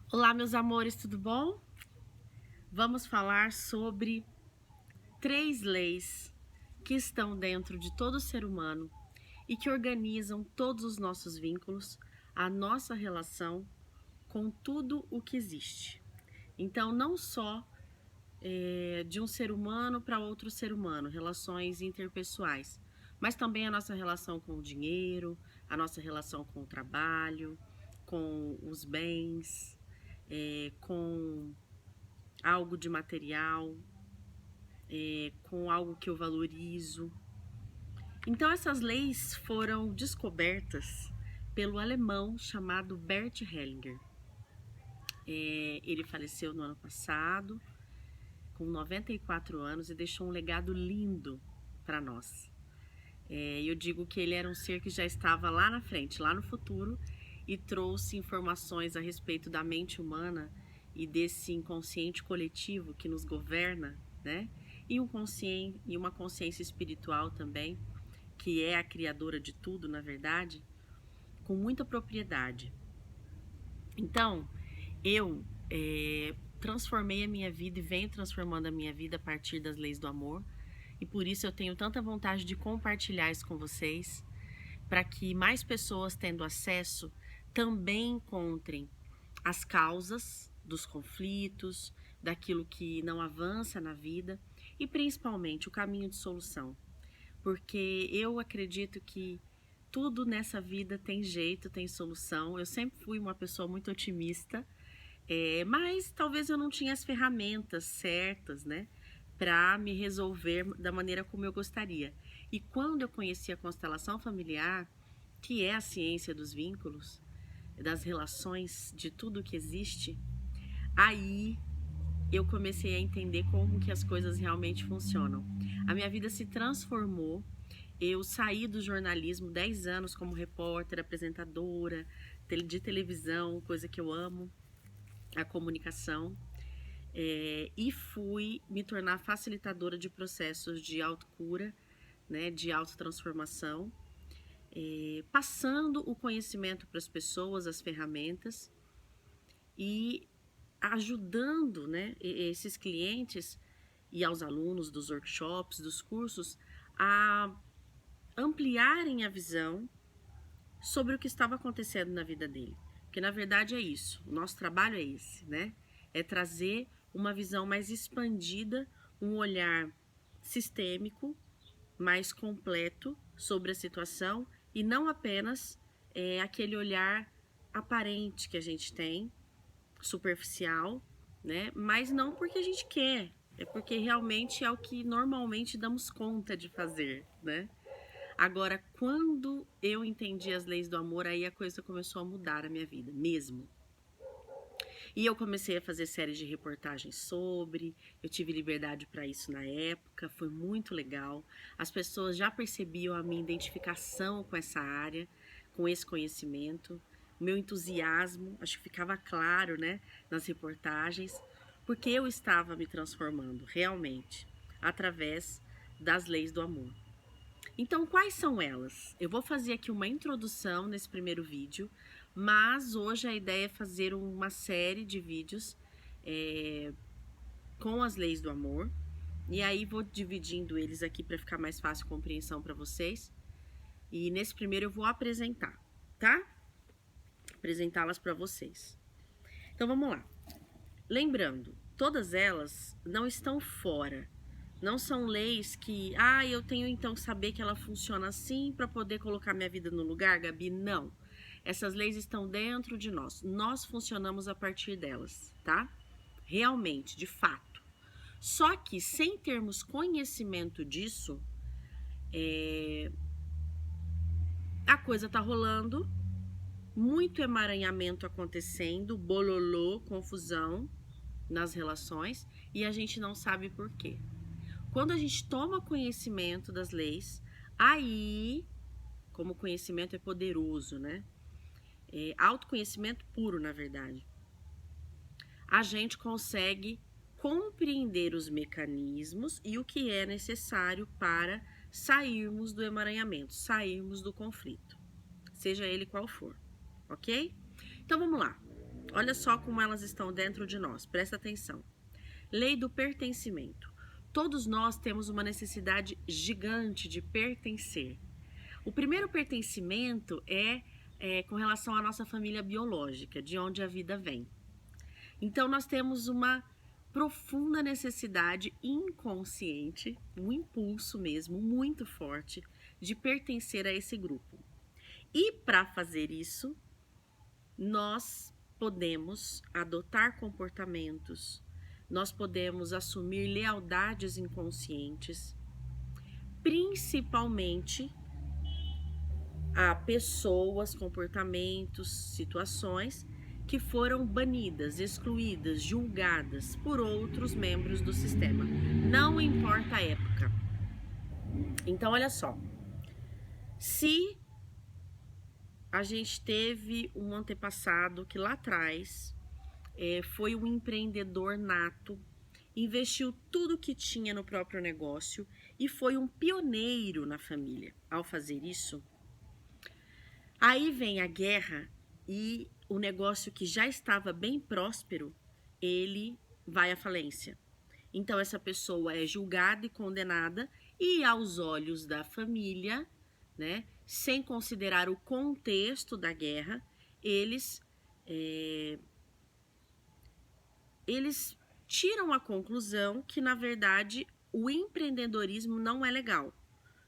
Olá, meus amores, tudo bom? Vamos falar sobre 3 leis que estão dentro de todo ser humano e que organizam todos os nossos vínculos, a nossa relação com tudo o que existe. Então, não só de um ser humano para outro ser humano, relações interpessoais, mas também a nossa relação com o dinheiro, a nossa relação com o trabalho, com os bens, com algo de material, com algo que eu valorizo. Então essas leis foram descobertas pelo alemão chamado Bert Hellinger. Ele faleceu no ano passado, com 94 anos, e deixou um legado lindo para nós. Eu digo que ele era um ser que já estava lá na frente, lá no futuro, e trouxe informações a respeito da mente humana e desse inconsciente coletivo que nos governa, né? E uma consciência espiritual também, que é a criadora de tudo, na verdade, com muita propriedade. Então, eu transformei a minha vida e venho transformando a minha vida a partir das leis do amor, e por isso eu tenho tanta vontade de compartilhar isso com vocês, para que mais pessoas, tendo acesso, também encontrem as causas dos conflitos, daquilo que não avança na vida e principalmente o caminho de solução. Porque eu acredito que tudo nessa vida tem jeito, tem solução. Eu sempre fui uma pessoa muito otimista, mas talvez eu não tinha as ferramentas certas, né, para me resolver da maneira como eu gostaria. E quando eu conheci a constelação familiar, que é a ciência dos vínculos, das relações, de tudo que existe, aí eu comecei a entender como que as coisas realmente funcionam. A minha vida se transformou. Eu saí do jornalismo 10 anos como repórter, apresentadora de televisão, coisa que eu amo, a comunicação, e fui me tornar facilitadora de processos de autocura, né, de autotransformação, passando o conhecimento para as pessoas, as ferramentas, e ajudando, né, esses clientes e aos alunos dos workshops, dos cursos, a ampliarem a visão sobre o que estava acontecendo na vida dele. Porque na verdade é isso, o nosso trabalho é esse, né? É trazer uma visão mais expandida, um olhar sistêmico, mais completo sobre a situação e não apenas aquele olhar aparente que a gente tem, superficial, né? Mas não porque a gente quer, é porque realmente é o que normalmente damos conta de fazer, né? Agora, quando eu entendi as leis do amor, aí a coisa começou a mudar a minha vida, mesmo. E eu comecei a fazer séries de reportagens sobre, eu tive liberdade para isso na época, foi muito legal. As pessoas já percebiam a minha identificação com essa área, com esse conhecimento, o meu entusiasmo, acho que ficava claro, né, nas reportagens, porque eu estava me transformando realmente através das leis do amor. Então, quais são elas? Eu vou fazer aqui uma introdução nesse primeiro vídeo, mas hoje a ideia é fazer uma série de vídeos com as leis do amor. E aí vou dividindo eles aqui para ficar mais fácil a compreensão para vocês. E nesse primeiro eu vou apresentar, tá? Apresentá-las para vocês. Então vamos lá. Lembrando, todas elas não estão fora. Não são leis que, eu tenho então que saber que ela funciona assim para poder colocar minha vida no lugar, Gabi. Não. Essas leis estão dentro de nós. Nós funcionamos a partir delas, tá? Realmente, de fato. Só que sem termos conhecimento disso, a coisa tá rolando, muito emaranhamento acontecendo, bololô, confusão nas relações, e a gente não sabe por quê. Quando a gente toma conhecimento das leis, aí, como o conhecimento é poderoso, né? Autoconhecimento puro, na verdade. A gente consegue compreender os mecanismos e o que é necessário para sairmos do emaranhamento, sairmos do conflito, seja ele qual for, ok? Então vamos lá. Olha só como elas estão dentro de nós, presta atenção. Lei do pertencimento. Todos nós temos uma necessidade gigante de pertencer. O primeiro pertencimento é com relação à nossa família biológica, de onde a vida vem. Então, nós temos uma profunda necessidade inconsciente, um impulso mesmo muito forte de pertencer a esse grupo. E para fazer isso, nós podemos adotar comportamentos, nós podemos assumir lealdades inconscientes, principalmente a pessoas, comportamentos, situações que foram banidas, excluídas, julgadas por outros membros do sistema. Não importa a época. Então, olha só. Se a gente teve um antepassado que lá atrás foi um empreendedor nato, investiu tudo que tinha no próprio negócio e foi um pioneiro na família. Ao fazer isso, aí vem a guerra e o negócio que já estava bem próspero, ele vai à falência. Então essa pessoa é julgada e condenada e aos olhos da família, né, sem considerar o contexto da guerra, eles tiram a conclusão que, na verdade, o empreendedorismo não é legal.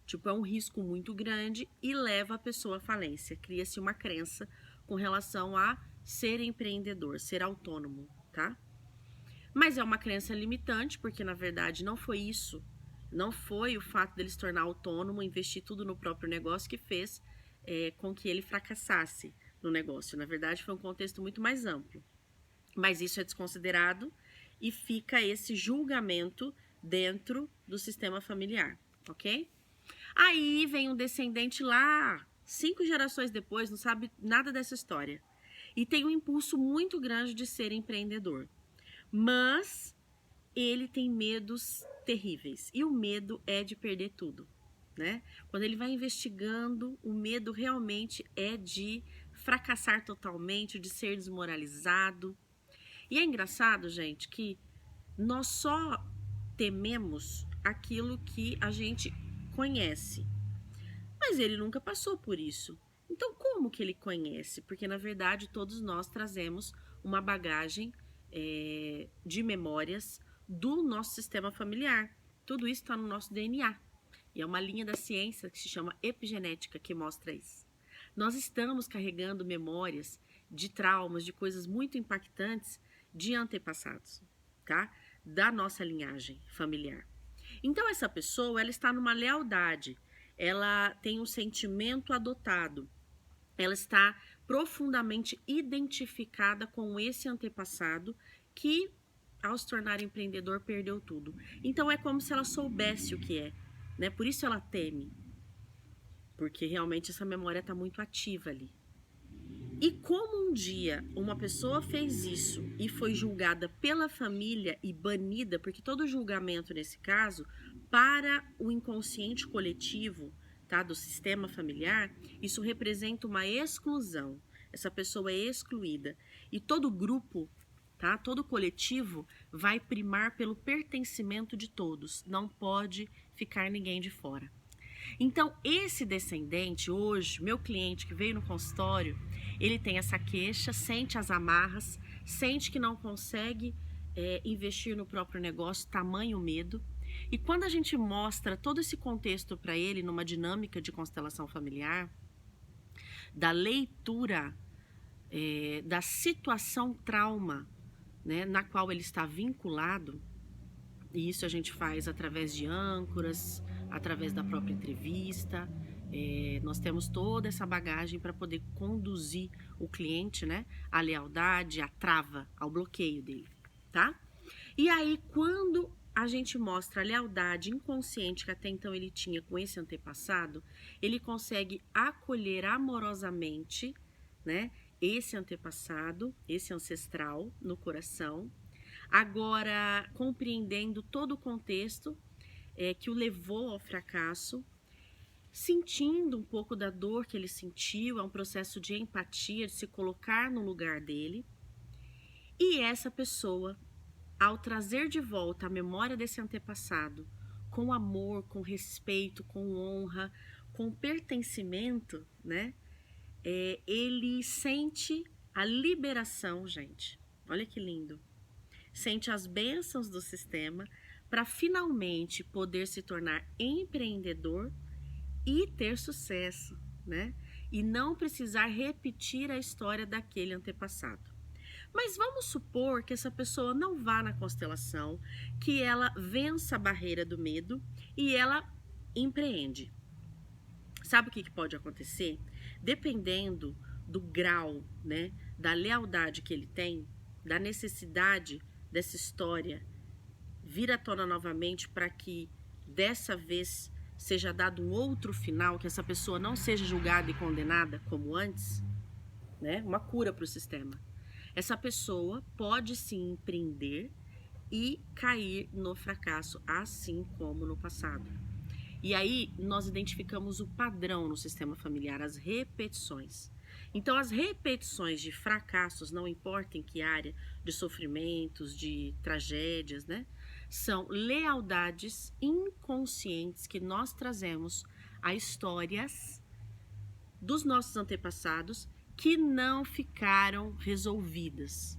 Tipo, é um risco muito grande e leva a pessoa à falência. Cria-se uma crença com relação a ser empreendedor, ser autônomo, tá? Mas é uma crença limitante, porque, na verdade, não foi isso. Não foi o fato dele se tornar autônomo, investir tudo no próprio negócio que fez com que ele fracassasse no negócio. Na verdade, foi um contexto muito mais amplo. Mas isso é desconsiderado e fica esse julgamento dentro do sistema familiar, ok? Aí vem um descendente lá, 5 gerações depois, não sabe nada dessa história. E tem um impulso muito grande de ser empreendedor. Mas ele tem medos terríveis. E o medo é de perder tudo, né? Quando ele vai investigando, o medo realmente é de fracassar totalmente, de ser desmoralizado. E é engraçado, gente, que nós só tememos aquilo que a gente conhece. Mas ele nunca passou por isso. Então, como que ele conhece? Porque, na verdade, todos nós trazemos uma bagagem de memórias do nosso sistema familiar. Tudo isso está no nosso DNA. E é uma linha da ciência que se chama epigenética que mostra isso. Nós estamos carregando memórias de traumas, de coisas muito impactantes de antepassados, tá? Da nossa linhagem familiar. Então, essa pessoa, ela está numa lealdade, ela tem um sentimento adotado, ela está profundamente identificada com esse antepassado que, ao se tornar empreendedor, perdeu tudo. Então, é como se ela soubesse o que é, né? Por isso ela teme, porque realmente essa memória está muito ativa ali. E como um dia uma pessoa fez isso e foi julgada pela família e banida, porque todo julgamento nesse caso, para o inconsciente coletivo, tá, do sistema familiar, isso representa uma exclusão. Essa pessoa é excluída. E todo grupo, tá, todo coletivo vai primar pelo pertencimento de todos. Não pode ficar ninguém de fora. Então, esse descendente hoje, meu cliente que veio no consultório, ele tem essa queixa, sente as amarras, sente que não consegue investir no próprio negócio, tamanho medo. E quando a gente mostra todo esse contexto para ele, numa dinâmica de constelação familiar, da leitura da situação trauma, né, na qual ele está vinculado, e isso a gente faz através de âncoras, através da própria entrevista. Nós temos toda essa bagagem para poder conduzir o cliente, né, à lealdade, à trava, ao bloqueio dele, tá? E aí, quando a gente mostra a lealdade inconsciente que até então ele tinha com esse antepassado, ele consegue acolher amorosamente, né, esse antepassado, esse ancestral no coração, agora compreendendo todo o contexto que o levou ao fracasso, sentindo um pouco da dor que ele sentiu, é um processo de empatia, de se colocar no lugar dele, E essa pessoa, ao trazer de volta a memória desse antepassado, com amor, com respeito, com honra, com pertencimento, né? Ele sente a liberação, gente. Olha que lindo. Sente as bênçãos do sistema para finalmente poder se tornar empreendedor e ter sucesso, né? E não precisar repetir a história daquele antepassado. Mas vamos supor que essa pessoa não vá na constelação, que ela vença a barreira do medo e ela empreende. Sabe o que pode acontecer? Dependendo do grau, né, da lealdade que ele tem, da necessidade dessa história vir à tona novamente para que dessa vez seja dado um outro final, que essa pessoa não seja julgada e condenada como antes, né? Uma cura para o sistema. Essa pessoa pode sim empreender e cair no fracasso, assim como no passado. E aí nós identificamos o padrão no sistema familiar, as repetições. Então, as repetições de fracassos, não importa em que área, de sofrimentos, de tragédias, né? São lealdades inconscientes que nós trazemos a histórias dos nossos antepassados que não ficaram resolvidas.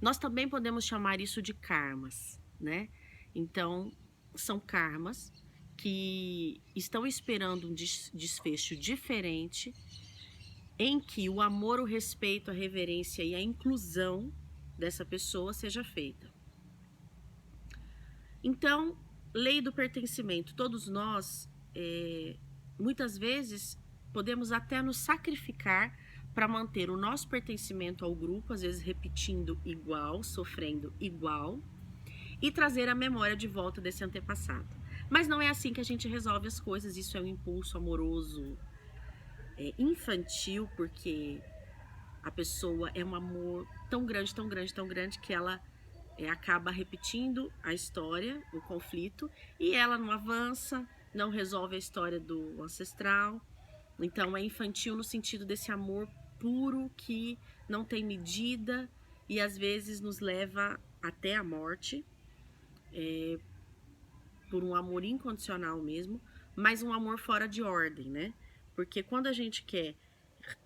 Nós também podemos chamar isso de karmas, né? Então, são karmas que estão esperando um desfecho diferente, em que o amor, o respeito, a reverência e a inclusão dessa pessoa seja feita. Então, lei do pertencimento. Todos nós, muitas vezes, podemos até nos sacrificar para manter o nosso pertencimento ao grupo, às vezes repetindo igual, sofrendo igual, e trazer a memória de volta desse antepassado. Mas não é assim que a gente resolve as coisas, isso é um impulso amoroso infantil, porque a pessoa é um amor tão grande, tão grande, tão grande, que ela acaba repetindo a história, o conflito, e ela não avança, não resolve a história do ancestral. Então é infantil no sentido desse amor puro que não tem medida e às vezes nos leva até a morte, por um amor incondicional mesmo, mas um amor fora de ordem, né? Porque quando a gente quer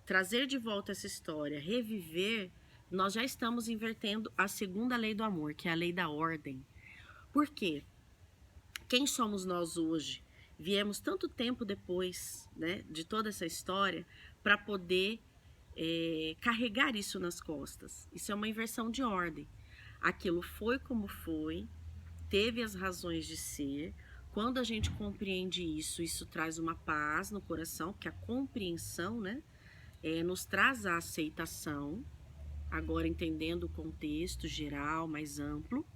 trazer de volta essa história, reviver, nós já estamos invertendo a segunda lei do amor, que é a lei da ordem. Por quê? Quem somos nós hoje? Viemos tanto tempo depois, né, de toda essa história para poder carregar isso nas costas. Isso é uma inversão de ordem. Aquilo foi como foi, teve as razões de ser. Quando a gente compreende isso, isso traz uma paz no coração, porque a compreensão, né, nos traz a aceitação, agora entendendo o contexto geral, mais amplo.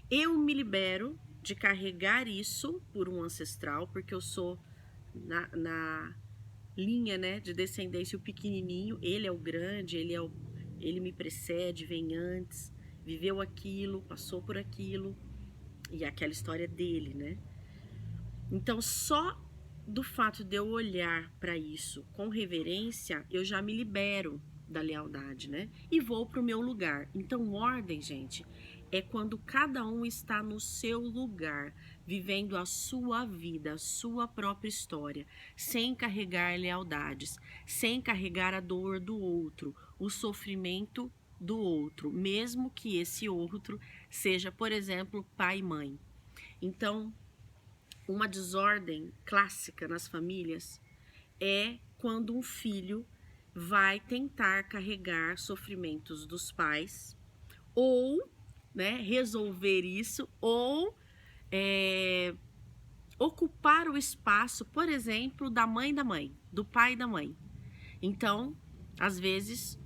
Eu me libero de carregar isso por um ancestral, porque eu sou na linha, né, de descendência o pequenininho, ele é o grande, ele me precede, vem antes, viveu aquilo, passou por aquilo, e aquela história dele, né? Então, só do fato de eu olhar para isso com reverência, eu já me libero da lealdade, né? E vou para o meu lugar. Então, ordem, gente, é quando cada um está no seu lugar, vivendo a sua vida, a sua própria história, sem carregar lealdades, sem carregar a dor do outro, o sofrimento do outro, mesmo que esse outro seja, por exemplo, pai e mãe. Então, uma desordem clássica nas famílias é quando um filho vai tentar carregar sofrimentos dos pais ou, né, resolver isso ou ocupar o espaço, por exemplo, da mãe, do pai e da mãe. Então, às vezes,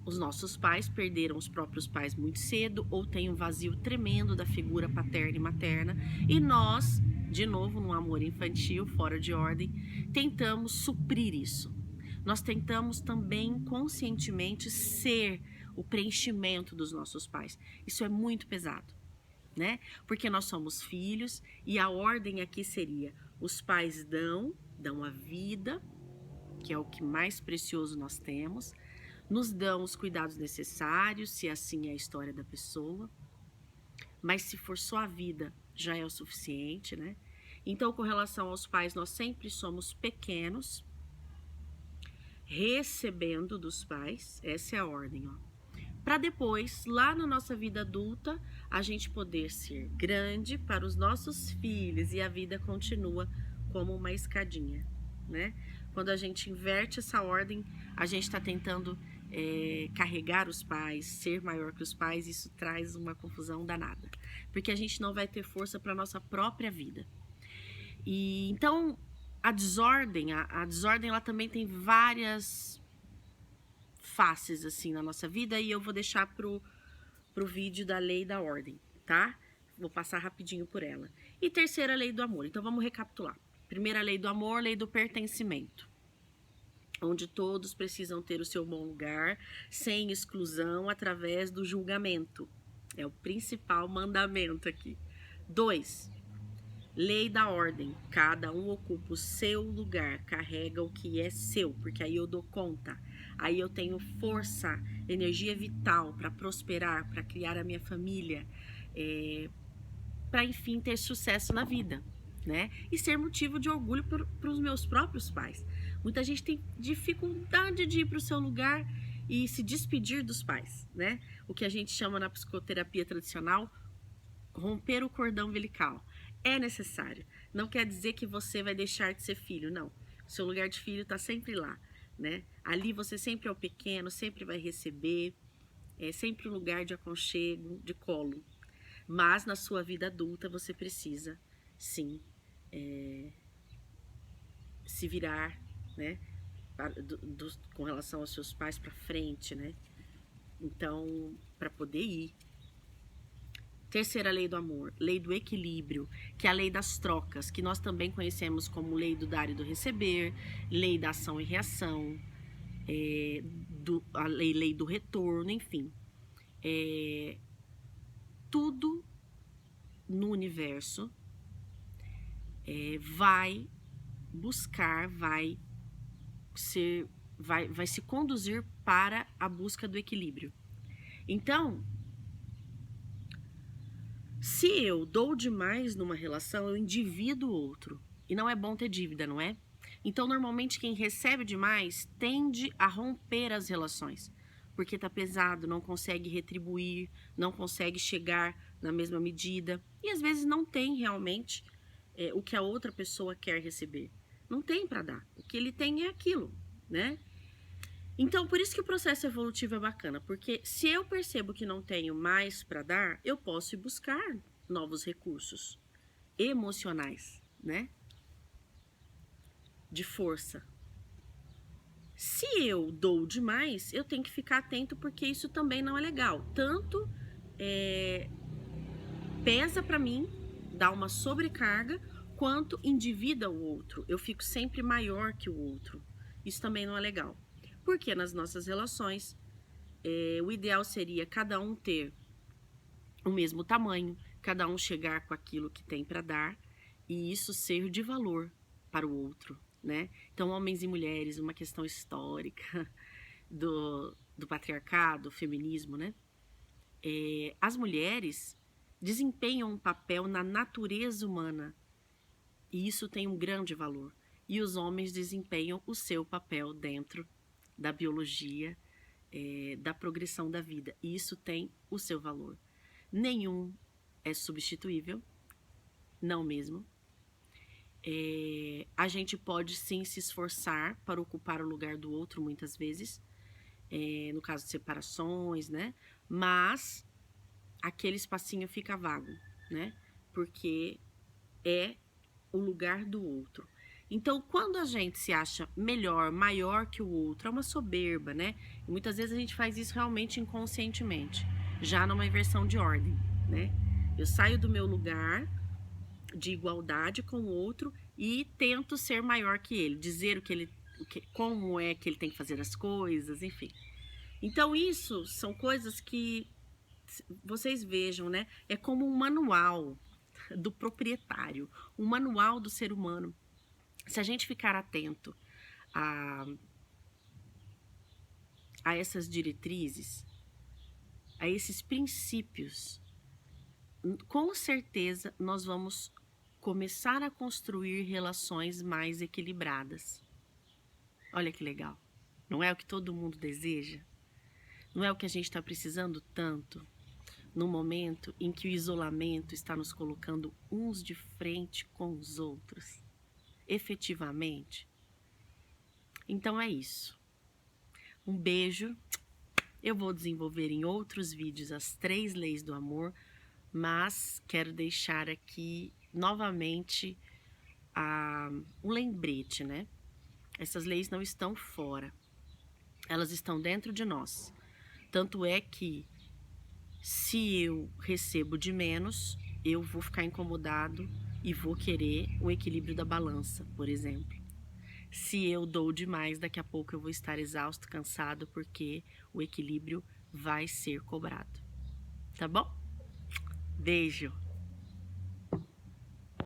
os nossos pais perderam os próprios pais muito cedo ou tem um vazio tremendo da figura paterna e materna e nós, de novo, num amor infantil, fora de ordem, tentamos suprir isso. Nós tentamos também conscientemente ser o preenchimento dos nossos pais. Isso é muito pesado, né? Porque nós somos filhos e a ordem aqui seria: os pais dão a vida, que é o que mais precioso nós temos. nos dão os cuidados necessários, se assim é a história da pessoa, mas se for só a vida, já é o suficiente, né? Então, com relação aos pais, nós sempre somos pequenos, recebendo dos pais, essa é a ordem, ó. Para depois, lá na nossa vida adulta, a gente poder ser grande para os nossos filhos e a vida continua como uma escadinha, né? Quando a gente inverte essa ordem, a gente está tentando carregar os pais, ser maior que os pais, isso traz uma confusão danada, porque a gente não vai ter força para nossa própria vida. E então a desordem ela também tem várias faces assim na nossa vida, e eu vou deixar pro vídeo da lei da ordem, tá? Vou passar rapidinho por ela. E terceira lei do amor. Então vamos recapitular. Primeira lei do amor, lei do pertencimento, onde todos precisam ter o seu bom lugar, sem exclusão, através do julgamento. É o principal mandamento aqui. 2. Lei da ordem. Cada um ocupa o seu lugar, carrega o que é seu, porque aí eu dou conta. Aí eu tenho força, energia vital para prosperar, para criar a minha família, para, enfim, ter sucesso na vida, né? E ser motivo de orgulho para os meus próprios pais. Muita gente tem dificuldade de ir para o seu lugar e se despedir dos pais, né? O que a gente chama na psicoterapia tradicional, romper o cordão umbilical. É necessário. Não quer dizer que você vai deixar de ser filho, não. O seu lugar de filho está sempre lá, né? Ali você sempre é o pequeno, sempre vai receber, é sempre um lugar de aconchego, de colo. Mas na sua vida adulta você precisa, sim, se virar, né? Com relação aos seus pais para frente, né? Então, para poder ir. Terceira lei do amor, lei do equilíbrio, que é a lei das trocas, que nós também conhecemos como lei do dar e do receber, lei da ação e reação, a lei do retorno, enfim. Tudo no universo vai buscar, vai se conduzir para a busca do equilíbrio. Então, se eu dou demais numa relação, eu endivido o outro. E não é bom ter dívida, não é? Então, normalmente, quem recebe demais tende a romper as relações. Porque tá pesado, não consegue retribuir, não consegue chegar na mesma medida. E às vezes não tem realmente o que a outra pessoa quer receber. Não tem para dar. O que ele tem é aquilo, né? Então, por isso que o processo evolutivo é bacana, porque se eu percebo que não tenho mais para dar, eu posso ir buscar novos recursos emocionais, né? De força. Se eu dou demais, eu tenho que ficar atento, porque isso também não é legal. Tanto pesa para mim, dá uma sobrecarga, quanto endivida o outro. Eu fico sempre maior que o outro. Isso também não é legal. Porque nas nossas relações, o ideal seria cada um ter o mesmo tamanho, cada um chegar com aquilo que tem para dar, e isso ser de valor para o outro, né? Então, homens e mulheres, uma questão histórica do patriarcado, feminismo, né? As mulheres desempenham um papel na natureza humana, e isso tem um grande valor. E os homens desempenham o seu papel dentro da biologia, da progressão da vida. E isso tem o seu valor. Nenhum é substituível, não mesmo. A gente pode sim se esforçar para ocupar o lugar do outro muitas vezes, no caso de separações, né? Mas aquele espacinho fica vago, né? Porque é o lugar do outro. Então, quando a gente se acha melhor, maior que o outro, é uma soberba, né? E muitas vezes a gente faz isso realmente inconscientemente, já numa inversão de ordem, né? Eu saio do meu lugar de igualdade com o outro e tento ser maior que ele, dizer como é que ele tem que fazer as coisas, enfim. Então, isso são coisas que vocês vejam, né? É como um manual do proprietário, um manual do ser humano. Se a gente ficar atento a a essas diretrizes, a esses princípios, com certeza nós vamos começar a construir relações mais equilibradas. Olha que legal. Não é o que todo mundo deseja? Não é o que a gente está precisando tanto? No momento em que o isolamento está nos colocando uns de frente com os outros, efetivamente. Então é isso. Um beijo. Eu vou desenvolver em outros vídeos as 3 leis do amor, mas quero deixar aqui novamente um lembrete, né? Essas leis não estão fora, elas estão dentro de nós. Tanto é que se eu recebo de menos, eu vou ficar incomodado e vou querer o equilíbrio da balança, por exemplo. Se eu dou demais, daqui a pouco eu vou estar exausto, cansado, porque o equilíbrio vai ser cobrado. Tá bom? Beijo!